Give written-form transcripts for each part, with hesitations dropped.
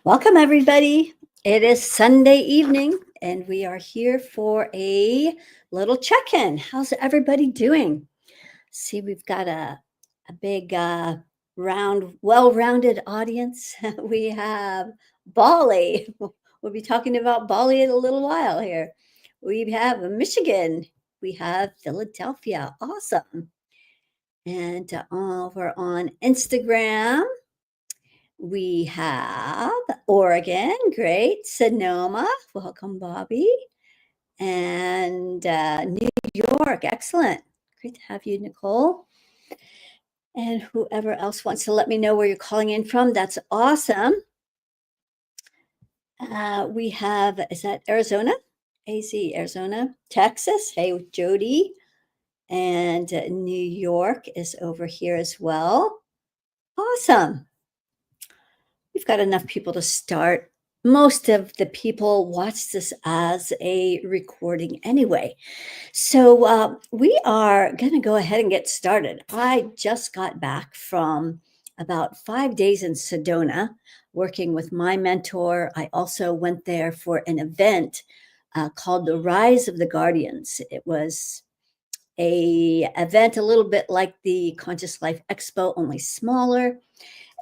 Welcome, everybody. It is Sunday evening, and we are here for a little check in. How's everybody doing? See, we've got a big, well rounded audience. We have Bali. We'll be talking about Bali in a little while here. We have Michigan. We have Philadelphia. Awesome. And over on Instagram, we have Oregon, great. Sonoma, welcome, Bobby. And New York, excellent. Great to have you, Nicole. And whoever else wants to let me know where you're calling in from, that's awesome. We have, is that Arizona? AZ, Arizona. Texas, hey, Jody. And New York is over here as well. Awesome. We've got enough people to start. Most of the people watch this as a recording anyway. So we are going to go ahead and get started. I just got back from about 5 days in Sedona working with my mentor. I also went there for an event called The Rise of the Guardians. It was a event a little bit like the Conscious Life Expo, only smaller.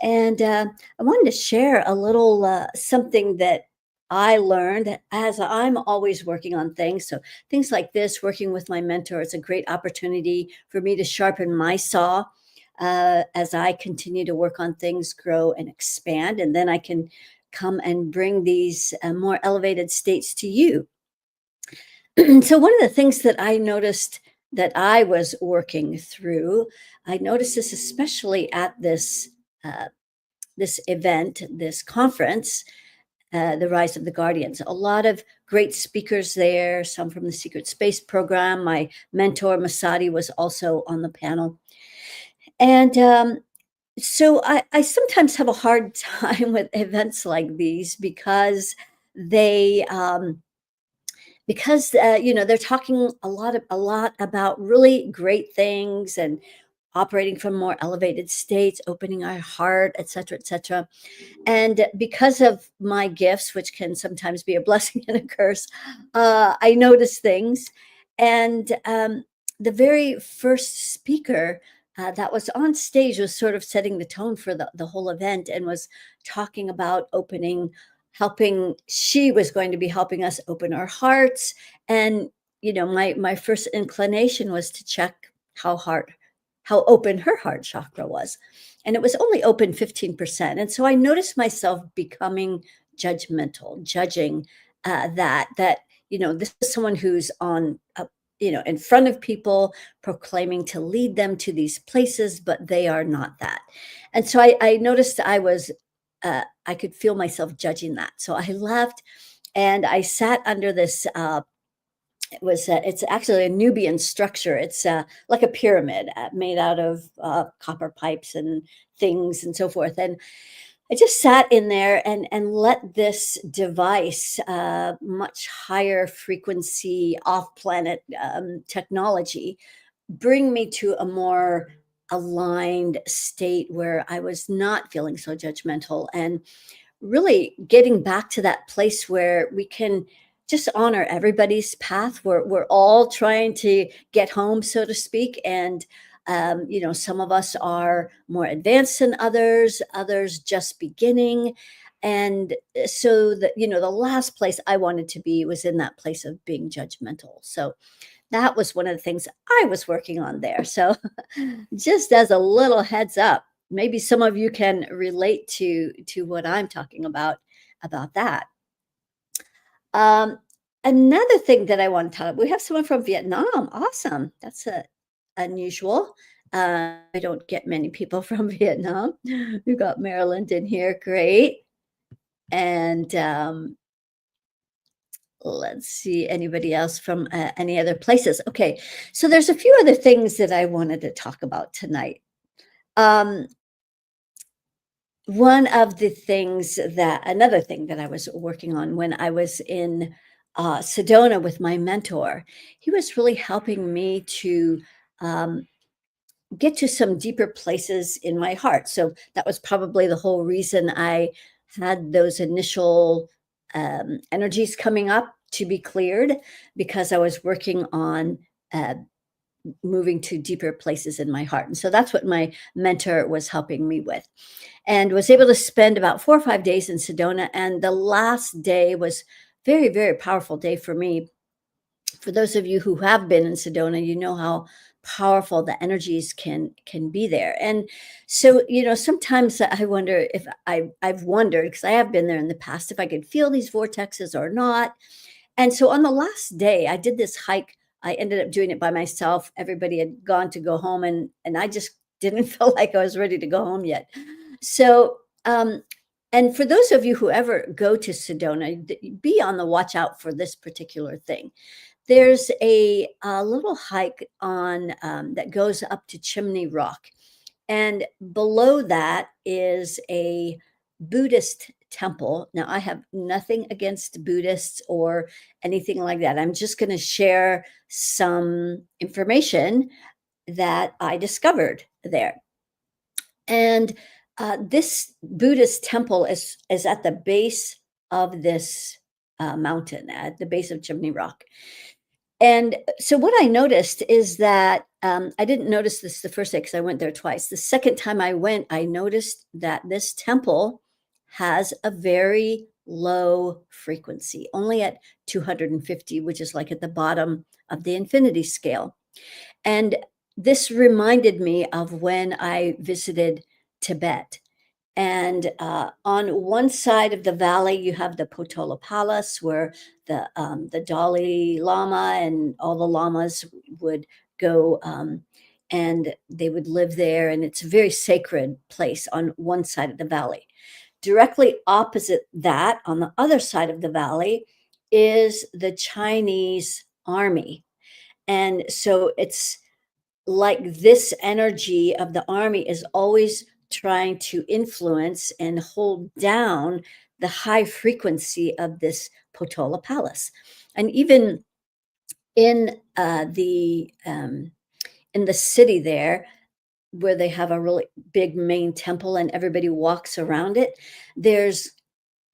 And I wanted to share a little something that I learned as I'm always working on things. So things like this, working with my mentor, it's a great opportunity for me to sharpen my saw as I continue to work on things, grow and expand. And then I can come and bring these more elevated states to you. So one of the things that I noticed that I was working through, I noticed this especially at this event, this conference, The Rise of the Guardians. A lot of great speakers there, some from the Secret Space program. My mentor, Masadi, was also on the panel. And so I sometimes have a hard time with events like these because they, they're talking a lot about really great things and operating from more elevated states, opening our heart, et cetera, et cetera. And because of my gifts, which can sometimes be a blessing and a curse, I notice things. And the very first speaker that was on stage was sort of setting the tone for the whole event and was talking about she was going to be helping us open our hearts. And, my first inclination was to check how open her heart chakra was. And it was only open 15%. And so I noticed myself becoming judgmental, judging that this is someone who's on, in front of people, proclaiming to lead them to these places, but they are not that. And so I noticed I could feel myself judging that. So I left and I sat under this it's actually a Nubian structure. It's like a pyramid made out of copper pipes and things and so forth. And I just sat in there and let this device, much higher frequency, off planet technology, bring me to a more aligned state where I was not feeling so judgmental and really getting back to that place where we can just honor everybody's path. We're all trying to get home, so to speak. And, some of us are more advanced than others just beginning. And so the last place I wanted to be was in that place of being judgmental. So that was one of the things I was working on there. So just as a little heads up, maybe some of you can relate to what I'm talking about that. Another thing that I want to talk about, we have someone from Vietnam. Awesome. That's unusual. I don't get many people from Vietnam. We've got Maryland in here. Great. And let's see, anybody else from any other places? Okay, so there's a few other things that I wanted to talk about tonight. Another thing that I was working on when I was in Sedona with my mentor, he was really helping me to get to some deeper places in my heart. So that was probably the whole reason I had those initial energies coming up to be cleared because I was working on uh, moving to deeper places in my heart. And so that's what my mentor was helping me with, and was able to spend about 4 or 5 days in Sedona. And the last day was very, very powerful day for me. For those of you who have been in Sedona, you know how powerful the energies can be there. And so, sometimes I wonder if I've wondered, because I have been there in the past, if I could feel these vortexes or not. And so on the last day, I did this hike. I ended up doing it by myself. Everybody had gone to go home, and I just didn't feel like I was ready to go home yet. So, and for those of you who ever go to Sedona, be on the watch out for this particular thing. There's a little hike on that goes up to Chimney Rock, and below that is a Buddhist temple. Now, I have nothing against Buddhists or anything like that. I'm just going to share some information that I discovered there. And this Buddhist temple is at the base of this mountain, at the base of Chimney Rock. And so what I noticed is that I didn't notice this the first day because I went there twice. The second time I went, I noticed that this temple has a very low frequency, only at 250, which is like at the bottom of the infinity scale. And this reminded me of when I visited Tibet. And on one side of the valley, you have the Potala Palace, where the Dalai Lama and all the lamas would go, and they would live there. And it's a very sacred place on one side of the valley. Directly opposite that, on the other side of the valley, is the Chinese army. And so it's like this energy of the army is always trying to influence and hold down the high frequency of this Potala Palace. And even in the city there, where they have a really big main temple and everybody walks around it, there's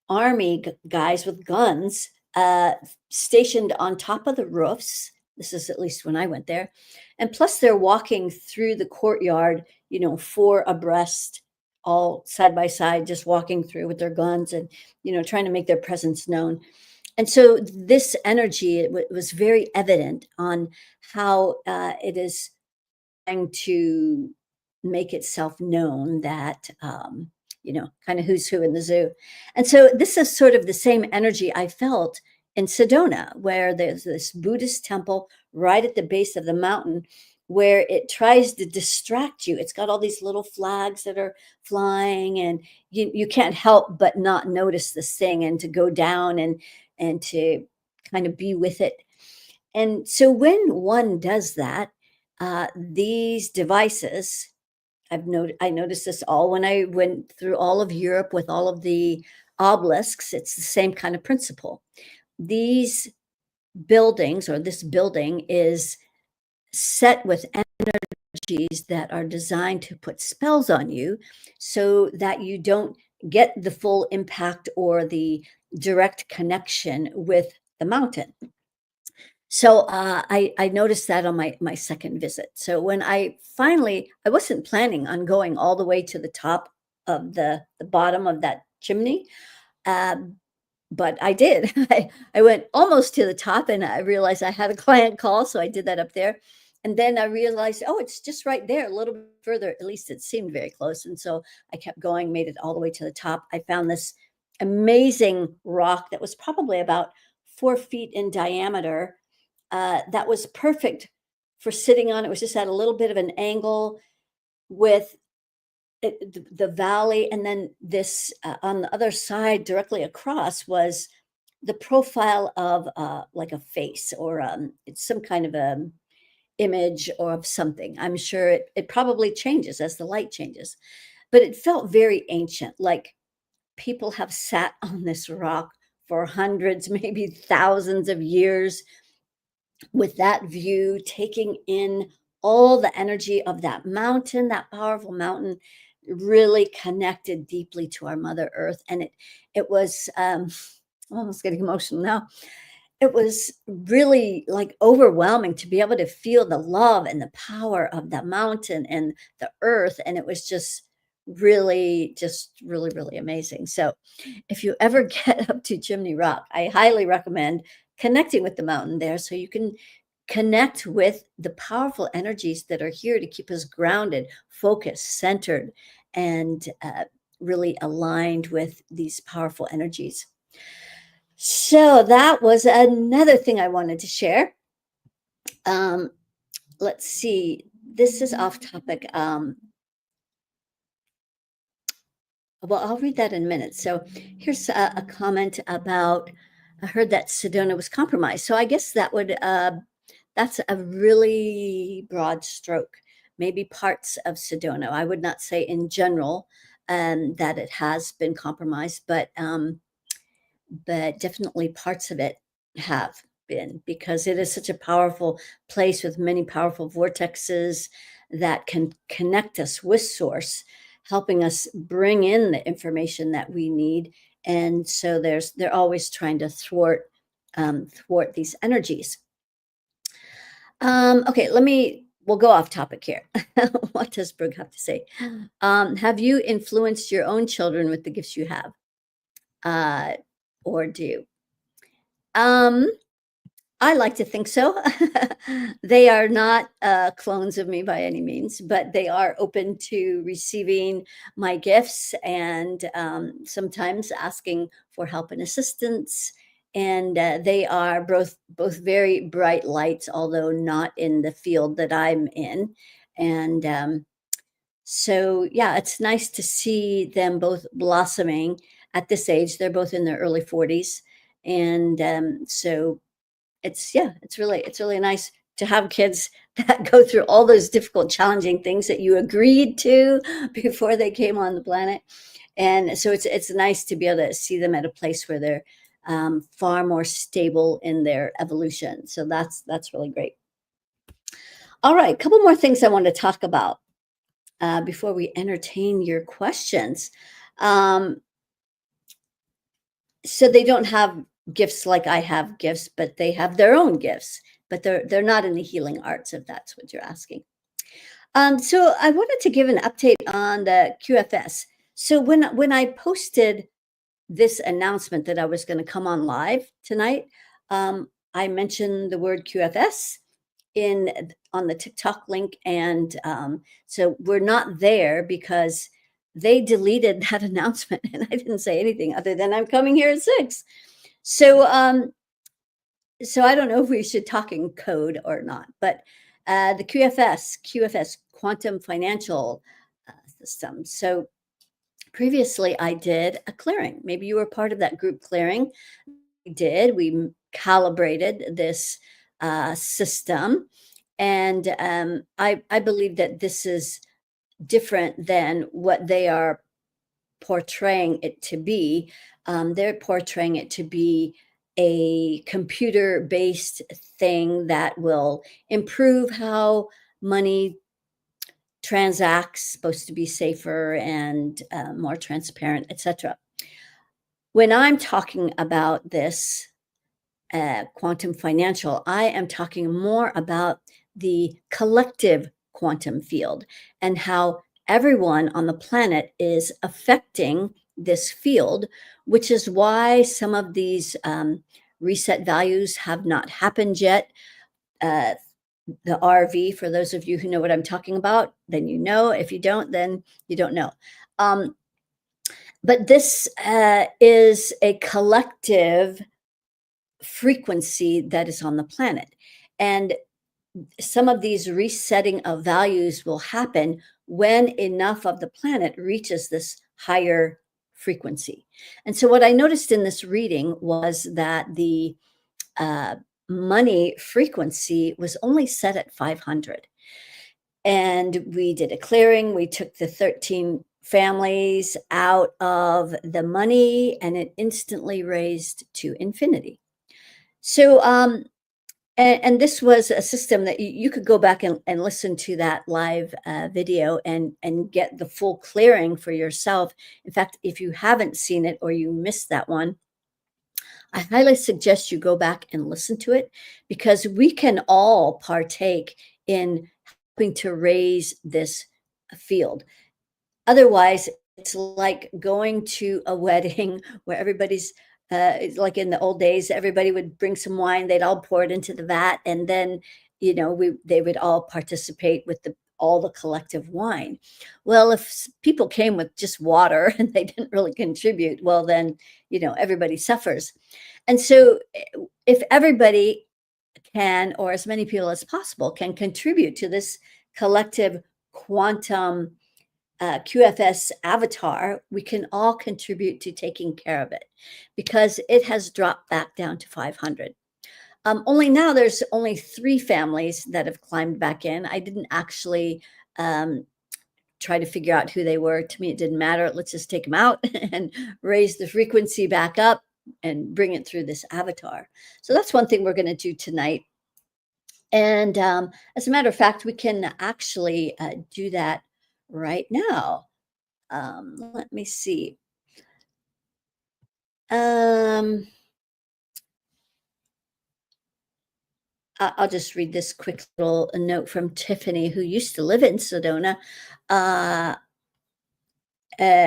army guys with guns stationed on top of the roofs. This is at least when I went there. And plus, they're walking through the courtyard, four abreast, all side by side, just walking through with their guns and, trying to make their presence known. And so this energy was very evident on how it is trying to make itself known that kind of who's who in the zoo. And so this is sort of the same energy I felt in Sedona, where there's this Buddhist temple right at the base of the mountain, where it tries to distract you. It's got all these little flags that are flying, and you can't help but not notice this thing and to go down and to kind of be with it. And so when one does that, these devices, I noticed this all when I went through all of Europe with all of the obelisks. It's the same kind of principle. These buildings, or this building, is set with energies that are designed to put spells on you so that you don't get the full impact or the direct connection with the mountain. So I noticed that on my second visit. So when I wasn't planning on going all the way to the top of the bottom of that chimney, um, but I did. I went almost to the top, and I realized I had a client call, so I did that up there. And then I realized, oh, it's just right there, a little bit further. At least it seemed very close. And so I kept going, made it all the way to the top. I found this amazing rock that was probably about 4 feet in diameter, that was perfect for sitting on. It was just at a little bit of an angle with the valley. And then this on the other side, directly across, was the profile of like a face, or it's some kind of a image or of something. I'm sure it probably changes as the light changes, but it felt very ancient, like people have sat on this rock for hundreds, maybe thousands of years, with that view, taking in all the energy of that mountain, that powerful mountain. really connected deeply to our Mother Earth, and it was, I'm almost getting emotional now. It was really, like, overwhelming to be able to feel the love and the power of the mountain and the earth, and it was just really, really amazing. So, if you ever get up to Chimney Rock, I highly recommend connecting with the mountain there so you can connect with the powerful energies that are here to keep us grounded, focused, centered, and really aligned with these powerful energies. So that was another thing I wanted to share. Um, let's see. This is off topic. Well, I'll read that in a minute. So here's a comment about I heard that Sedona was compromised. So I guess that's a really broad stroke. Maybe parts of Sedona. I would not say in general that it has been compromised, but definitely parts of it have been because it is such a powerful place with many powerful vortexes that can connect us with source, helping us bring in the information that we need. And so they're always trying to thwart these energies. Okay, we'll go off topic here. What does Brooke have to say? Have you influenced your own children with the gifts you have? Uh, or do? Um, I like to think so. They are not clones of me by any means, but they are open to receiving my gifts and sometimes asking for help and assistance. And they are both very bright lights, although not in the field that I'm in. And so, yeah, it's nice to see them both blossoming at this age. They're both in their early 40s. And so it's really nice to have kids that go through all those difficult, challenging things that you agreed to before they came on the planet. And so it's nice to be able to see them at a place where they're far more stable in their evolution. So that's really great. All right, a couple more things I want to talk about before we entertain your questions. Um, so they don't have gifts like I have gifts, but they have their own gifts. But they're not in the healing arts, if that's what you're asking. So I wanted to give an update on the QFS. So when I posted this announcement that I was going to come on live tonight, I mentioned the word QFS in on the TikTok link, and so we're not there because they deleted that announcement, and I didn't say anything other than I'm coming here at 6. So so I don't know if we should talk in code or not, but the QFS, Quantum Financial System. So previously I did a clearing. Maybe you were part of that group clearing. We calibrated this system, and I believe that this is different than what they are portraying it to be. They're portraying it to be a computer based thing that will improve how money transacts, supposed to be safer and more transparent, etc. When I'm talking about this quantum financial, I am talking more about the collective quantum field and how everyone on the planet is affecting this field, which is why some of these reset values have not happened yet. Uh, the RV, for those of you who know what I'm talking about, then you know. If you don't, then you don't know. But this is a collective frequency that is on the planet. And some of these resetting of values will happen when enough of the planet reaches this higher frequency. And so, what I noticed in this reading was that the uh, money frequency was only set at 500. And we did a clearing. We took the 13 families out of the money, and it instantly raised to infinity. So And this was a system that you could go back and listen to that live video and get the full clearing for yourself. In fact, if you haven't seen it or you missed that one, I highly suggest you go back and listen to it because we can all partake in helping to raise this field. Otherwise, it's like going to a wedding where everybody's it's like in the old days, everybody would bring some wine, they'd all pour it into the vat, and then, they would all participate with all the collective wine. Well, if people came with just water and they didn't really contribute, well, then, everybody suffers. And so if everybody can, or as many people as possible, can contribute to this collective quantum QFS avatar, we can all contribute to taking care of it because it has dropped back down to 500. Only now there's only 3 families that have climbed back in. I didn't actually um, try to figure out who they were. To me, it didn't matter. Let's just take them out and raise the frequency back up and bring it through this avatar. So that's one thing we're going to do tonight. And as a matter of fact, we can actually do that right now. Let me see. Um, I'll just read this quick little note from Tiffany, who used to live in Sedona, uh,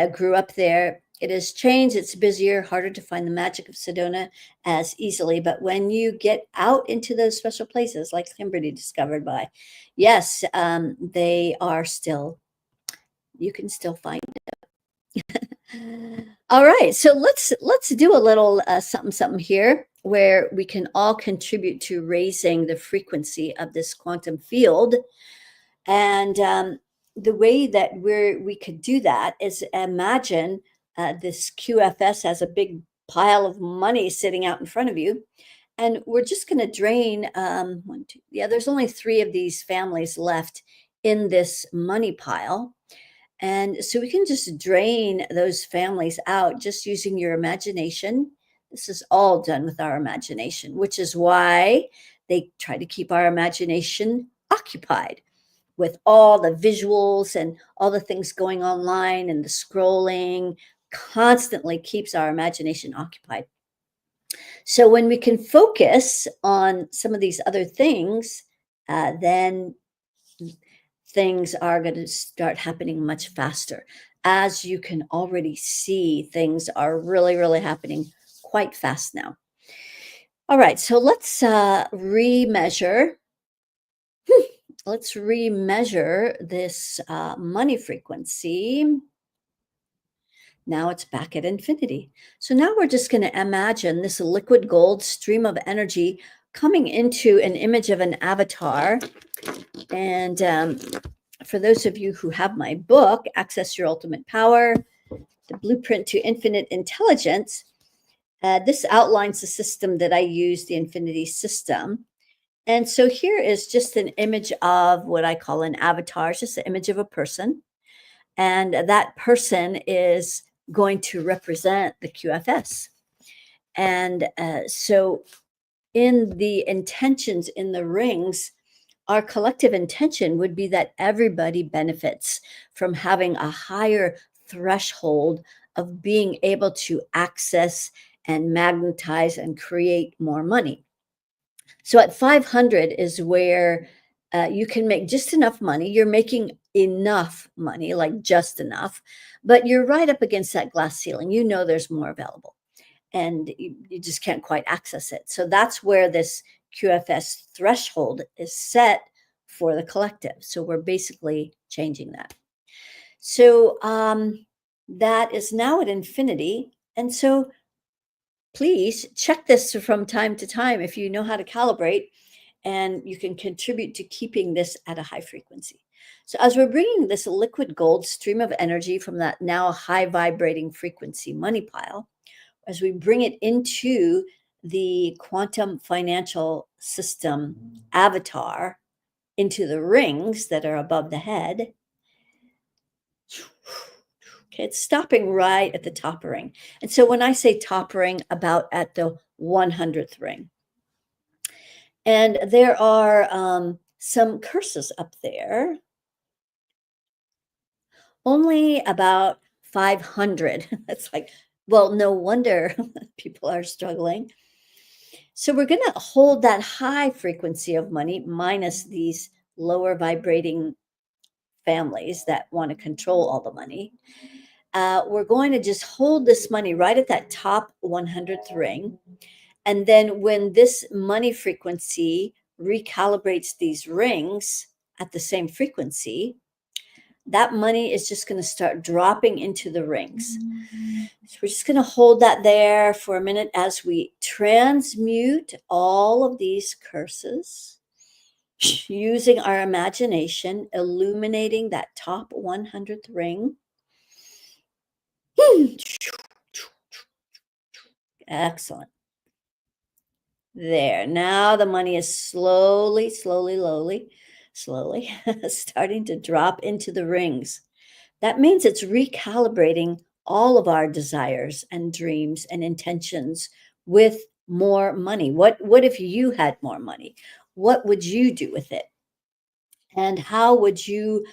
grew up there. It has changed. It's busier, harder to find the magic of Sedona as easily. But when you get out into those special places like Kimberly discovered by, yes, they are still, you can still find. All right, so let's do a little something something here where we can all contribute to raising the frequency of this quantum field. And the way that we could do that is imagine this QFS as a big pile of money sitting out in front of you, and we're just going to drain one, two, yeah. There's only 3 of these families left in this money pile, and so we can just drain those families out just using your imagination. This is all done with our imagination, which is why they try to keep our imagination occupied with all the visuals and all the things going online, and the scrolling constantly keeps our imagination occupied. So when we can focus on some of these other things, then things are going to start happening much faster. As you can already see, things are really, really happening quite fast now. All right, so remeasure. Let's remeasure this money frequency. Now it's back at infinity. So now we're just going to imagine this liquid gold stream of energy coming into an image of an avatar. And for those of you who have my book, Access Your Ultimate Power, The Blueprint to Infinite Intelligence, this outlines the system that I use, the infinity system. And so here is just an image of what I call an avatar. It's just an image of a person. And that person is going to represent the QFS. And so in the intentions in the rings, our collective intention would be that everybody benefits from having a higher threshold of being able to access and magnetize and create more money. So at 500 is where you can make just enough money. You're making enough money, like just enough, but you're right up against that glass ceiling. You know there's more available, and you just can't quite access it. So that's where this QFS threshold is set for the collective. So we're basically changing that. So that is now at infinity. And so please check this from time to time if you know how to calibrate, and you can contribute to keeping this at a high frequency. So as we're bringing this liquid gold stream of energy from that now high vibrating frequency money pile, as we bring it into the quantum financial system avatar, into the rings that are above the head, okay, it's stopping right at the top ring. And so when I say top ring, about at the 100th ring. And there are some curses up there. Only about 500. It's like, well, no wonder people are struggling. So we're going to hold that high frequency of money minus these lower vibrating families that want to control all the money. We're going to just hold this money right at that top 100th ring. And then when this money frequency recalibrates these rings at the same frequency, that money is just going to start dropping into the rings. So we're just going to hold that there for a minute as we transmute all of these curses using our imagination, illuminating that top 100th ring. Excellent. There. Now the money is slowly starting to drop into the rings. That means it's recalibrating all of our desires and dreams and intentions with more money. What if you had more money? What would you do with it? And how would you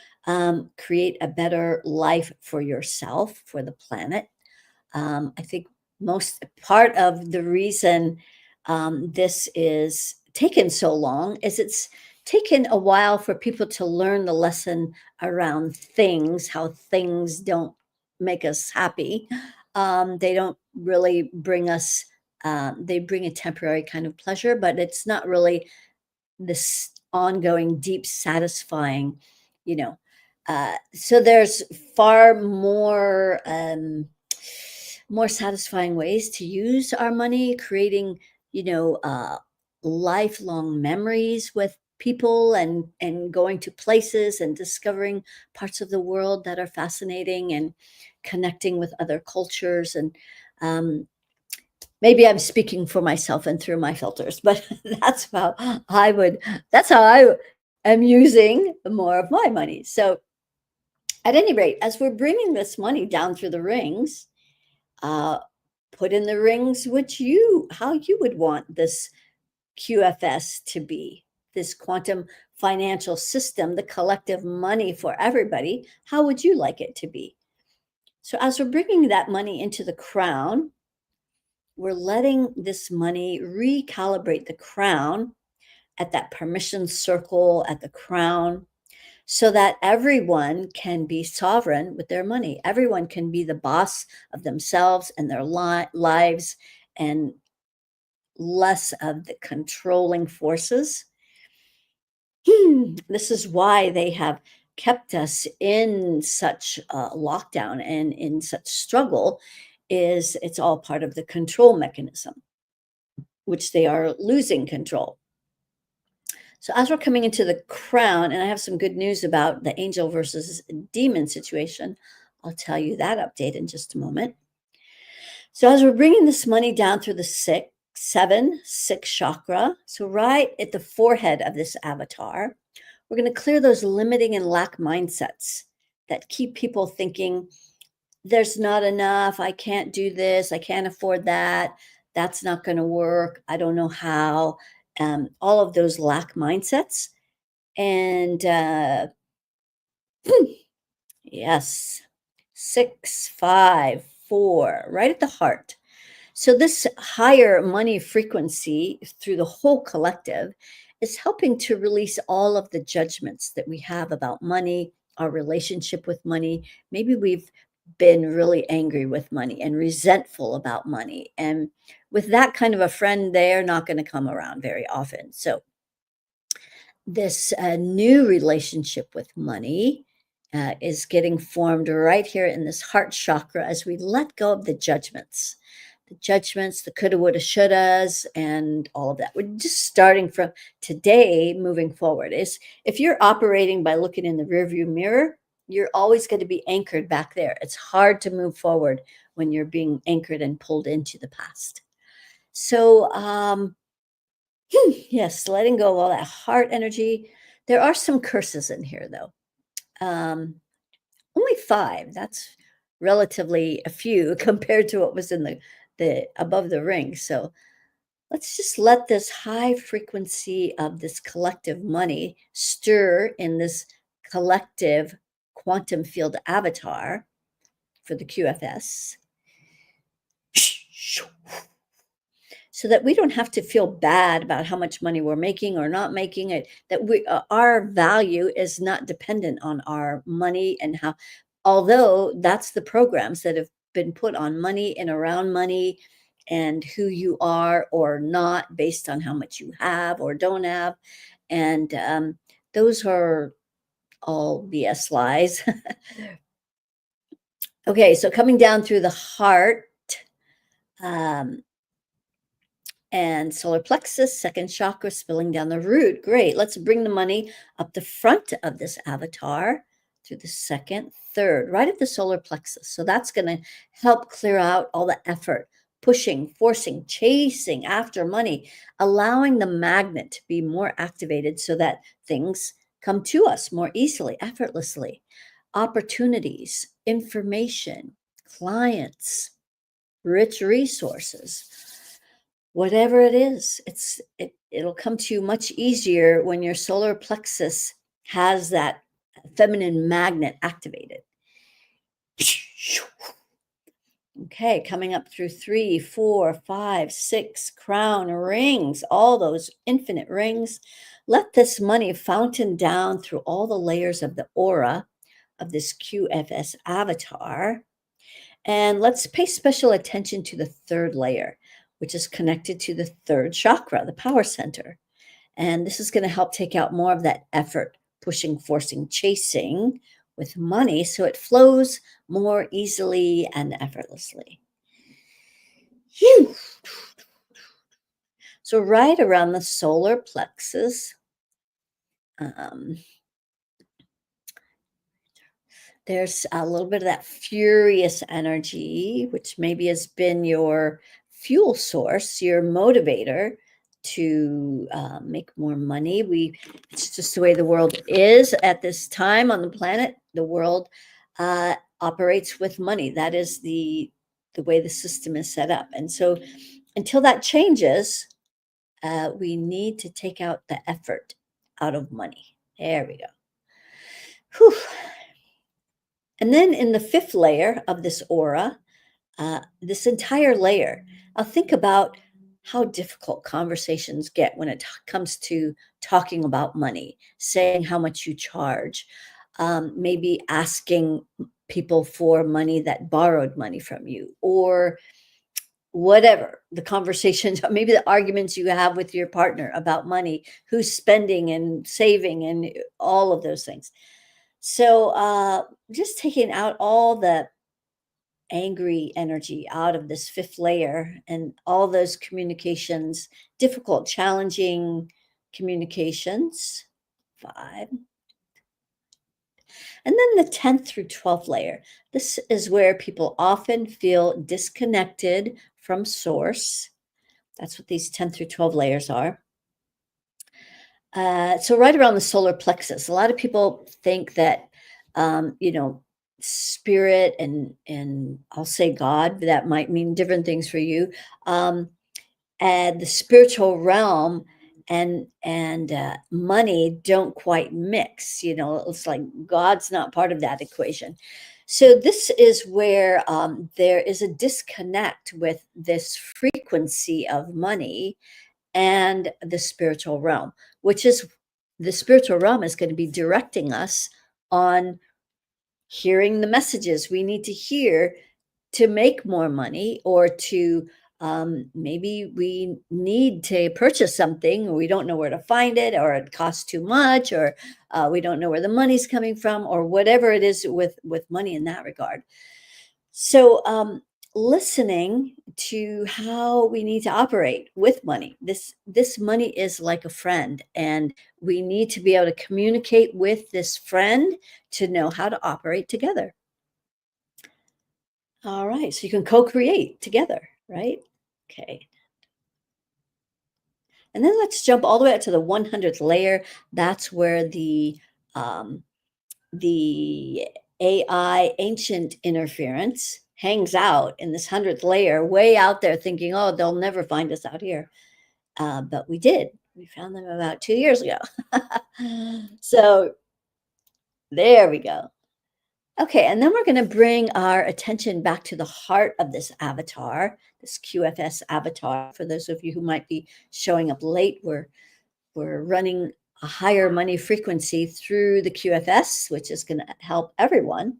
create a better life for yourself, for the planet? I think most part of the reason this is taken so long is it's taken a while for people to learn the lesson around things, how things don't make us happy. They don't really bring us, they bring a temporary kind of pleasure, but it's not really this ongoing, deep, satisfying, you know. So there's far more satisfying ways to use our money, creating, you know, lifelong memories with people and going to places and discovering parts of the world that are fascinating and connecting with other cultures and maybe I'm speaking for myself and through my filters, but I would that's how I am using more of my money. So at any rate, as we're bringing this money down through the rings, uh, put in the rings which you how you would want this QFS to be, this quantum financial system, the collective money for everybody. How would you like it to be? So as we're bringing that money into the crown, we're letting this money recalibrate the crown at that permission circle at the crown so that everyone can be sovereign with their money. Everyone can be the boss of themselves and their lives and less of the controlling forces. This is why they have kept us in such lockdown and in such struggle is it's all part of the control mechanism which they are losing control. So as we're coming into the crown, and I have some good news about the angel versus demon situation, I'll tell you that update in just a moment. So as we're bringing this money down through the six chakra, so right at the forehead of this avatar, we're going to clear those limiting and lack mindsets that keep people thinking there's not enough. I can't do this. I can't afford that. That's not going to work. I don't know how. All of those lack mindsets. And yes, 654, right at the heart. So, this higher money frequency through the whole collective is helping to release all of the judgments that we have about money, our relationship with money. Maybe we've been really angry with money and resentful about money. And with that kind of a friend, they're not going to come around very often. So, this new relationship with money is getting formed right here in this heart chakra as we let go of the judgments, the coulda, woulda, shouldas, and all of that. We're just starting from today, moving forward. Is if you're operating by looking in the rearview mirror, you're always going to be anchored back there. It's hard to move forward when you're being anchored and pulled into the past. So, yes, letting go of all that heart energy. There are some curses in here, though. Um, Only 5. That's relatively a few compared to what was in the above the ring. So Let's just let this high frequency of this collective money stir in this collective quantum field avatar for the QFS so that we don't have to feel bad about how much money we're making or not making it, that our value is not dependent on our money and how, although that's the programs that have been put on money and around money and who you are or not based on how much you have or don't have. And those are all BS lies. Okay, so coming down through the heart, um, and solar plexus, second chakra, spilling down the root. Great. Let's bring the money up the front of this avatar through the second, third, right at the solar plexus. So that's going to help clear out all the effort, pushing, forcing, chasing after money, allowing the magnet to be more activated so that things come to us more easily, effortlessly. Opportunities, information, clients, rich resources, whatever it is, it'll come to you much easier when your solar plexus has that feminine magnet activated. Okay, coming up through 3, 4, 5, 6 crown rings, all those infinite rings. Let this money fountain down through all the layers of the aura of this QFS avatar. And let's pay special attention to the third layer, which is connected to the third chakra, the power center. And this is going to help take out more of that effort, pushing, forcing, chasing with money so it flows more easily and effortlessly. Phew. So right around the solar plexus, there's a little bit of that furious energy, which maybe has been your fuel source, your motivator to make more money. It's just the way the world is at this time on the planet. The world operates with money. That is the way the system is set up. And so until that changes, we need to take out the effort out of money. There we go. Whew. And then in the fifth layer of this aura, this entire layer, I'll think about how difficult conversations get when it comes to talking about money, saying how much you charge, maybe asking people for money that borrowed money from you, or whatever the conversations, maybe the arguments you have with your partner about money, who's spending and saving and all of those things. So just taking out all the angry energy out of this fifth layer and all those communications, difficult, challenging communications. 5. And then the 10th through 12th layer. This is where people often feel disconnected from source. That's what these 10 through 12 layers are. So right around the solar plexus, a lot of people think that, spirit and I'll say God, that might mean different things for you. And the spiritual realm and money don't quite mix. It's like God's not part of that equation. So this is where there is a disconnect with this frequency of money and the spiritual realm, which is the spiritual realm is going to be directing us on hearing the messages we need to hear to make more money, or to maybe we need to purchase something, or we don't know where to find it, or it costs too much, or we don't know where the money's coming from, or whatever it is with money in that regard. So listening to how we need to operate with money. This money is like a friend, and we need to be able to communicate with this friend to know how to operate together. All right, so you can co-create together, right? Okay. And then let's jump all the way up to the 100th layer. That's where the AI ancient interference hangs out in this 100th layer, way out there, thinking, oh, they'll never find us out here. but we did. We found them about 2 years ago. So there we go. Okay, and then we're going to bring our attention back to the heart of this avatar, this QFS avatar. For those of you who might be showing up late, we're running a higher money frequency through the QFS, which is going to help everyone.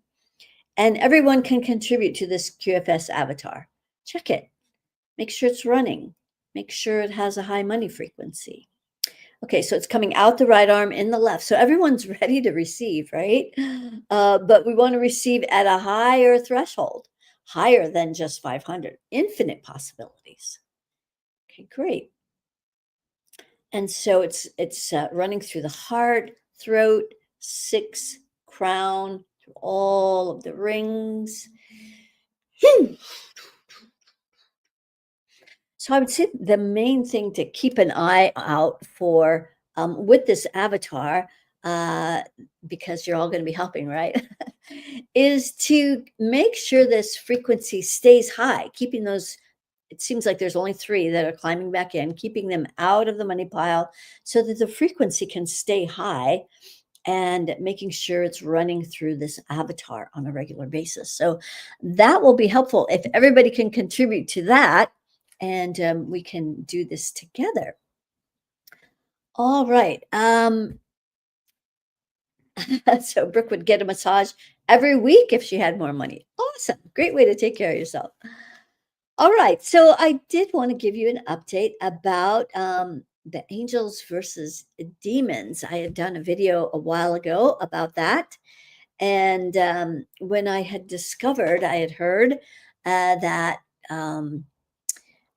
And everyone can contribute to this QFS avatar. Check it. Make sure it's running. Make sure it has a high money frequency. Okay, so it's coming out the right arm in the left. So everyone's ready to receive, right? But we want to receive at a higher threshold, higher than just 500, infinite possibilities. Okay, great. And so it's running through the heart, throat, sixth, crown, through all of the rings. So I would say the main thing to keep an eye out for with this avatar, uh, because you're all going to be helping, right? Is to make sure this frequency stays high, keeping those. It seems like there's only three that are climbing back in, keeping them out of the money pile so that the frequency can stay high and making sure it's running through this avatar on a regular basis. So that will be helpful if everybody can contribute to that, and we can do this together. All right. So Brooke would get a massage every week if she had more money. Awesome. Great way to take care of yourself. All right. So I did want to give you an update about the angels versus demons. I had done a video a while ago about that. And when I had discovered, I had heard that um,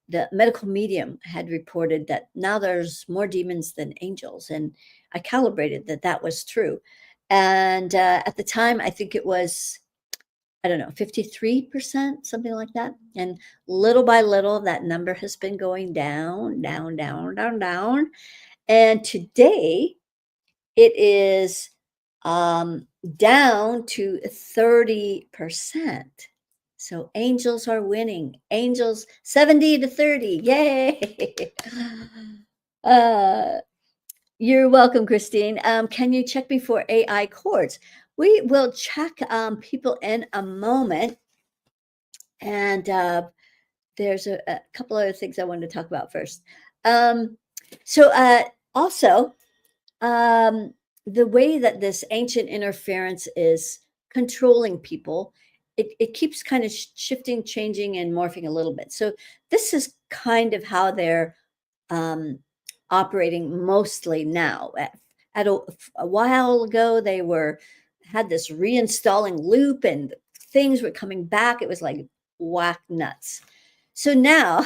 the medical medium had reported that now there's more demons than angels. And I calibrated that that was true. And at the time, I think it was, I don't know, 53%, something like that. And little by little, that number has been going down, down, down, down, down. And today, it is down to 30%. So angels are winning. Angels 70 to 30. Yay. uh, you're welcome, Christine. Can you check me for AI chords? We will check people in a moment. And there's a couple other things I wanted to talk about first. So also, um, the way that this ancient interference is controlling people, it keeps kind of shifting, changing, and morphing a little bit. So this is kind of how they're um, operating mostly now. At a while ago, they were had this reinstalling loop, and things were coming back. It was like whack nuts. So now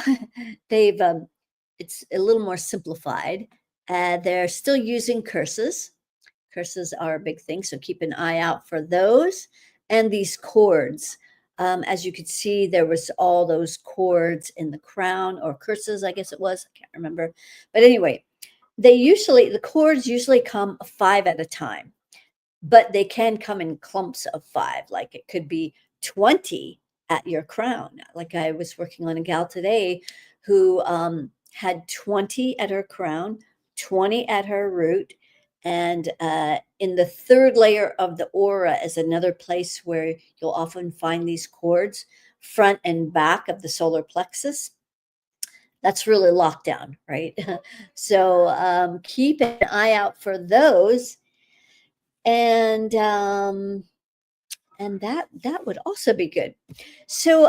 they've it's a little more simplified. They're still using curses. Curses are a big thing, so keep an eye out for those. And these chords. As you could see, there was all those chords in the crown, or curses, I guess it was. I can't remember. But anyway, the chords usually come five at a time, but they can come in clumps of five. Like it could be 20 at your crown. Like I was working on a gal today who had 20 at her crown, 20 at her root. And in the third layer of the aura is another place where you'll often find these chords, front and back of the solar plexus. That's really locked down, right? So keep an eye out for those. And that would also be good. So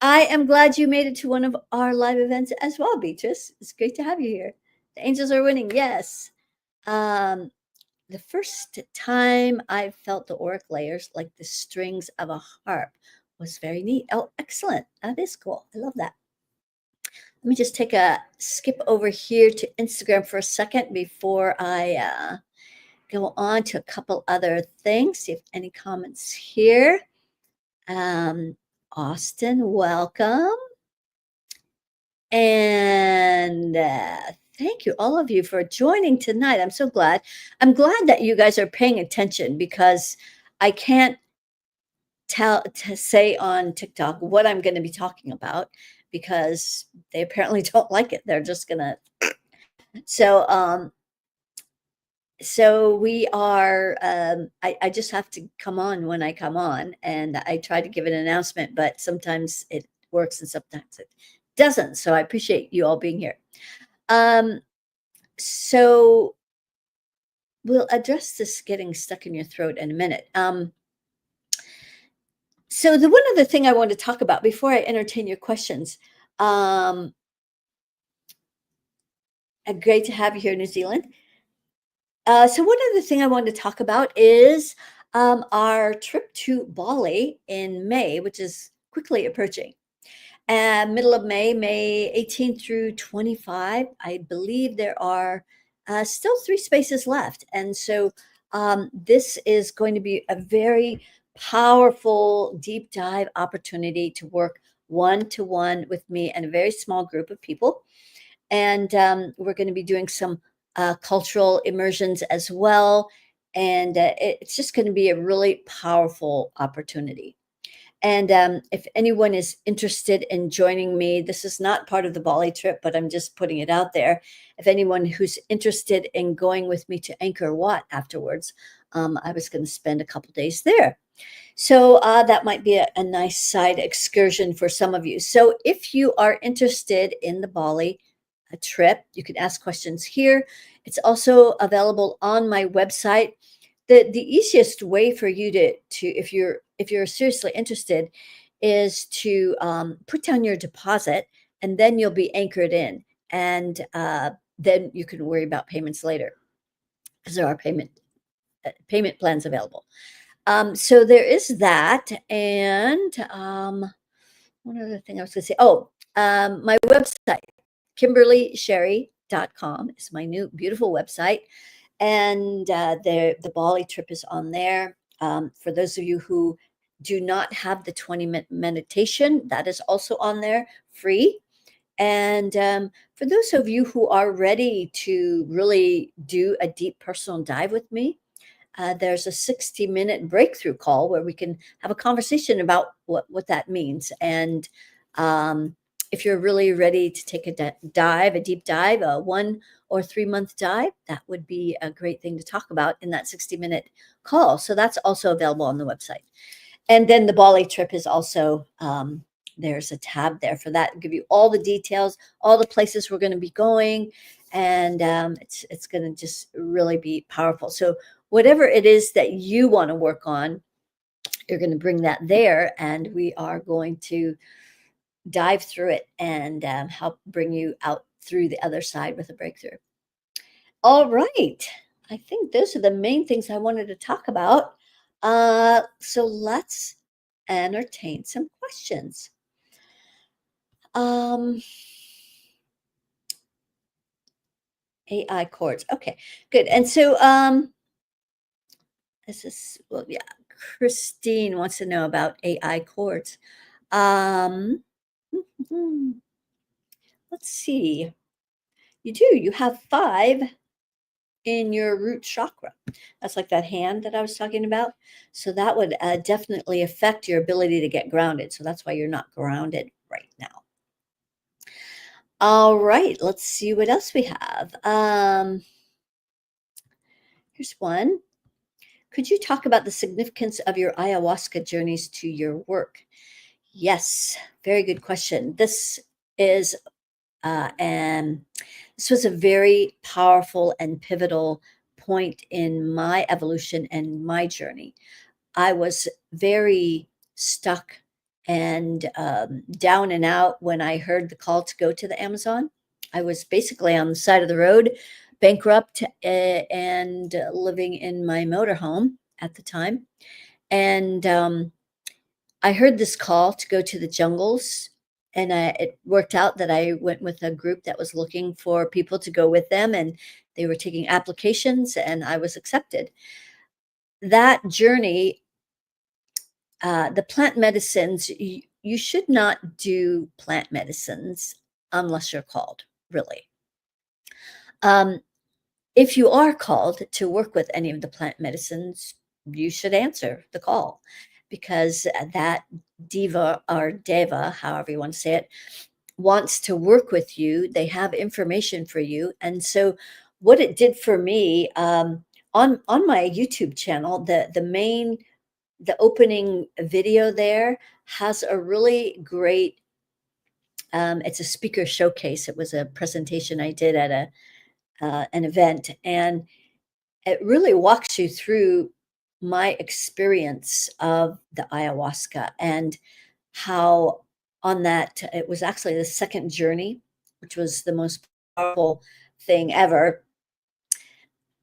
I am glad you made it to one of our live events as well, Beatrice. It's great to have you here. The angels are winning, yes. The first time I felt the auric layers like the strings of a harp was very neat. Oh, excellent. That is cool. I love that. Let me just take a skip over here to Instagram for a second before I go on to a couple other things. See if any comments here. Austin, welcome. And thank you, all of you, for joining tonight. I'm so glad. I'm glad that you guys are paying attention, because I can't say on TikTok what I'm going to be talking about, because they apparently don't like it. They're just gonna so so we are I just have to come on when I come on, and I try to give an announcement, but sometimes it works and sometimes it doesn't. So I appreciate you all being here. Um so we'll address this getting stuck in your throat in a minute. So the one other thing I want to talk about before I entertain your questions, um, great to have you here in New Zealand. So one other thing I wanted to talk about is our trip to Bali in May, which is quickly approaching. Middle of May, May 18 through 25, I believe there are still 3 spaces left. And so this is going to be a very powerful deep dive opportunity to work one to one with me and a very small group of people. And we're going to be doing some cultural immersions as well. And it's just going to be a really powerful opportunity. And if anyone is interested in joining me, this is not part of the Bali trip, but I'm just putting it out there. If anyone who's interested in going with me to Angkor Wat afterwards, I was going to spend a couple days there. So that might be a nice side excursion for some of you. So if you are interested in the Bali trip, you can ask questions here. It's also available on my website. The easiest way for you to if you're seriously interested is to put down your deposit, and then you'll be anchored in, and then you can worry about payments later because there are payment plans available. So there is that. And one other thing I was going to say. Oh, my website, KimberlySherry.com, is my new beautiful website. And the Bali trip is on there. For those of you who do not have the 20-minute meditation, that is also on there, free. And for those of you who are ready to really do a deep personal dive with me, there's a 60-minute breakthrough call where we can have a conversation about what that means. And if you're really ready to take a deep dive, a 1 or 3 month dive, that would be a great thing to talk about in that 60-minute call. So that's also available on the website. And then the Bali trip is also, there's a tab there for that. It'll give you all the details, all the places we're going to be going. And it's going to just really be powerful. So whatever it is that you want to work on, you're going to bring that there, and we are going to dive through it and help bring you out through the other side with a breakthrough. All right. I think those are the main things I wanted to talk about. So let's entertain some questions. AI chords. Okay, good. And so this is, well, yeah, Christine wants to know about AI chords. Um, let's see. You have 5 in your root chakra. That's like that hand that I was talking about. So that would definitely affect your ability to get grounded. So that's why you're not grounded right now. All right, let's see what else we have. Here's one. Could you talk about the significance of your ayahuasca journeys to your work? Yes, very good question. This is and this was a very powerful and pivotal point in my evolution and my journey. I was very stuck and down and out when I heard the call to go to the Amazon. I was basically on the side of the road, bankrupt, and living in my motorhome at the time. And I heard this call to go to the jungles, and it worked out that I went with a group that was looking for people to go with them, and they were taking applications, and I was accepted. That journey, the plant medicines, you should not do plant medicines unless you're called, really. If you are called to work with any of the plant medicines, you should answer the call, because that diva or deva, however you want to say it, wants to work with you. They have information for you. And so what it did for me, on my YouTube channel, the opening video there has a really great, it's a speaker showcase. It was a presentation I did at an event, and it really walks you through my experience of the ayahuasca and how on that it was actually the second journey, which was the most powerful thing ever.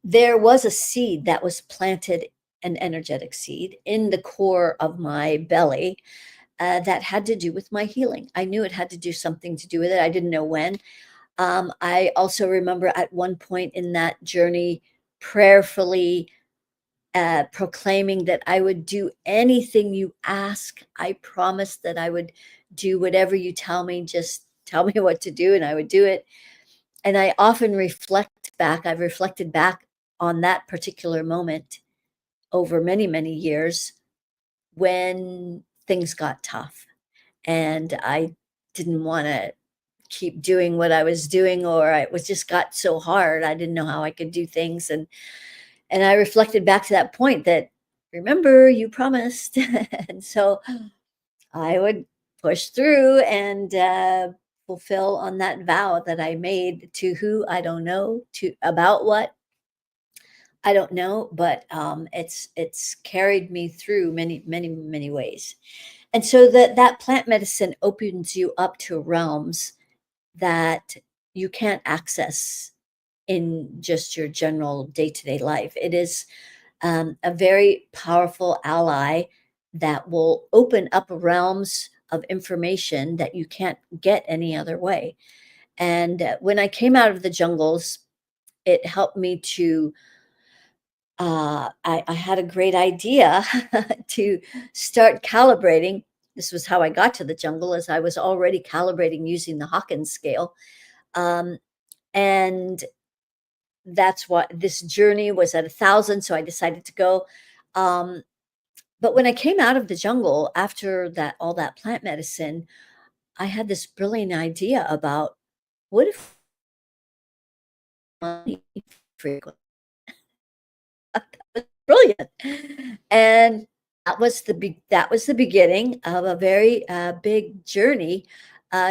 There was a seed that was planted, an energetic seed in the core of my belly, that had to do with my healing. I knew it had to do something to do with it. I didn't know when. I also remember at one point in that journey prayerfully proclaiming that I would do anything you ask. I promised that I would do whatever you tell me. Just tell me what to do, and I would do it. And I often reflect back. I've reflected back on that particular moment over many, many years when things got tough and I didn't want to keep doing what I was doing, or it was just got so hard. I didn't know how I could do things. And I reflected back to that point that, remember, you promised. And so I would push through and fulfill on that vow that I made to who I don't know, to about what I don't know, but it's carried me through many, many, many ways. And so that plant medicine opens you up to realms that you can't access in just your general day-to-day life. It is a very powerful ally that will open up realms of information that you can't get any other way. And when I came out of the jungles, it helped me to, I had a great idea to start calibrating. This was how I got to the jungle, as I was already calibrating using the Hawkins scale. Um, and that's what this journey was at 1,000. So I decided to go. Um, but when I came out of the jungle after that, all that plant medicine, I had this brilliant idea about what if money frequency. Brilliant. And that was the beginning of a very, big journey,